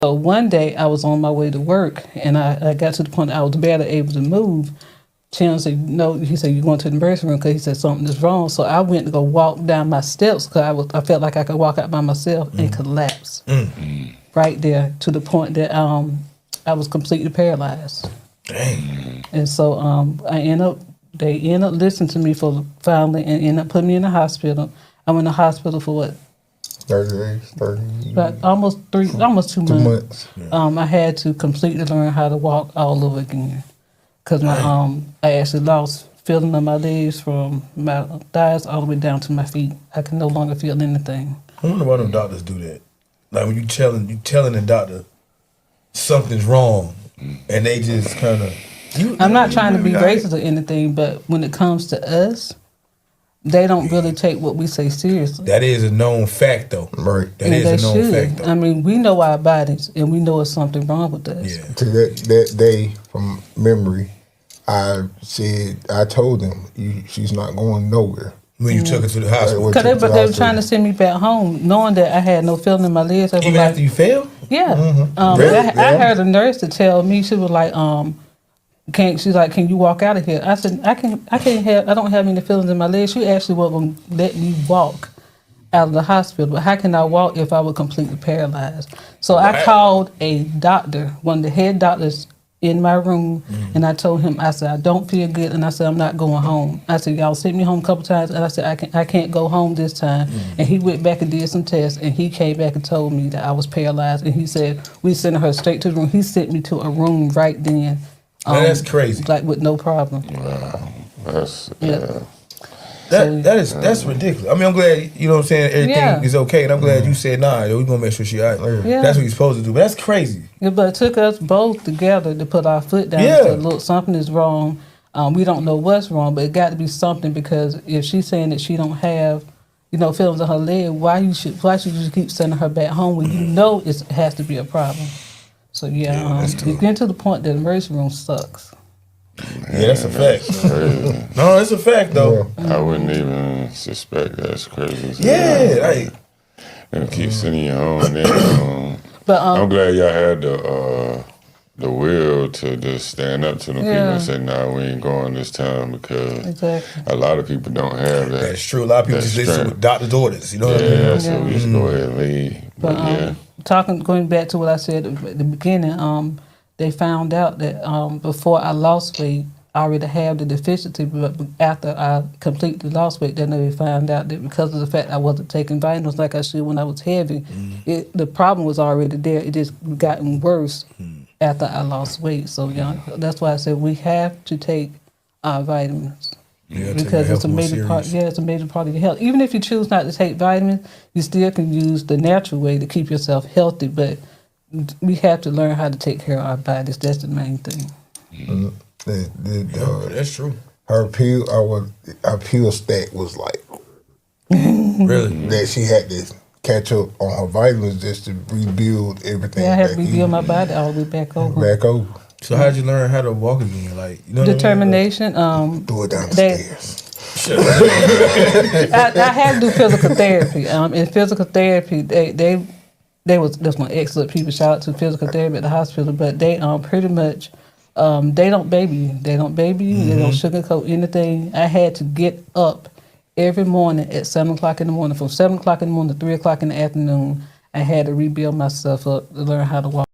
So one day I was on my way to work, and I got to the point I was barely able to move. Tim said, "No," he said, "You're going to the emergency room," because he said something is wrong. So I went to go walk down my steps because I felt like I could walk out by myself and collapse right there to the point that I was completely paralyzed. Dang. And so they ended up listening to me for finally and ended up putting me in the hospital. I went to the hospital for what? 30 days, 30. About almost 2 months. Yeah. I had to completely learn how to walk all over again. Because I actually lost feeling in my legs from my thighs all the way down to my feet. I can no longer feel anything. I wonder why them doctors do that. Like when you telling the doctor something's wrong, and they just kind of. I'm not trying to be racist or anything, but when it comes to us, they don't really take what we say seriously. That is a known fact, though. Right. That is a known fact, though. I mean, we know our bodies, and we know there's something wrong with us. Yeah. To that day, from memory, I told them, she's not going nowhere. When you took her to the hospital? Because they were trying to send me back home, knowing that I had no feeling in my legs. Even after you fell? Yeah. Really? I heard a nurse to tell me, she was like, she's like, "Can you walk out of here?" I said, I don't have any feelings in my legs. She actually wasn't going to let me walk out of the hospital. But how can I walk if I was completely paralyzed? So I called a doctor, one of the head doctors in my room, and I told him, I said, "I don't feel good," and I said, "I'm not going home." I said, "Y'all sent me home a couple times," and I said, I can't go home this time." And he went back and did some tests, and he came back and told me that I was paralyzed, and he said, "We sent her straight to the room." He sent me to a room right then. That's crazy. Like with no problem. Wow. That's, That's ridiculous. I mean, I'm glad, you know what I'm saying, everything is okay, and I'm glad you said, nah, we're going to make sure she all right. Yeah. That's what you're supposed to do, but that's crazy. Yeah, but it took us both together to put our foot down and say, "Look, something is wrong. We don't know what's wrong, but it got to be something, because if she's saying that she don't have, feelings in her leg, why should you keep sending her back home when you know it has to be a problem?" So you get to the point that the emergency room sucks. Yeah, that's a fact. No, that's a fact, though. I wouldn't even suspect that's crazy. Yeah, and keep sending you home. Then, but I'm glad y'all had the will to just stand up to them people and say, "Nah, we ain't going this time," because a lot of people don't have that. That's true. A lot of people just listen with doctor's orders. You know what I mean? Yeah, so we just go ahead and leave. But going back to what I said at the beginning, they found out that before I lost weight, I already had the deficiency, but after I completely lost weight, then they found out that because of the fact I wasn't taking vitamins like I should when I was heavy, the problem was already there. It just gotten worse after I lost weight. So that's why I said we have to take our vitamins. Yeah, because it's a major part. Yeah, it's a major part of your health. Even if you choose not to take vitamins, you still can use the natural way to keep yourself healthy. But we have to learn how to take care of our bodies. That's the main thing. That's true. Her pill stack was like really that. She had to catch up on her vitamins just to rebuild everything. Yeah, I had to rebuild my body all the way back over. So how did you learn how to walk again? Like, determination. Do it down the stairs. I had to do physical therapy. In physical therapy, that's one excellent people. Shout out to physical therapy at the hospital. But they pretty much they don't baby you. They don't sugarcoat anything. I had to get up every morning at 7:00 in the morning. From 7:00 in the morning to 3:00 in the afternoon, I had to rebuild myself up to learn how to walk.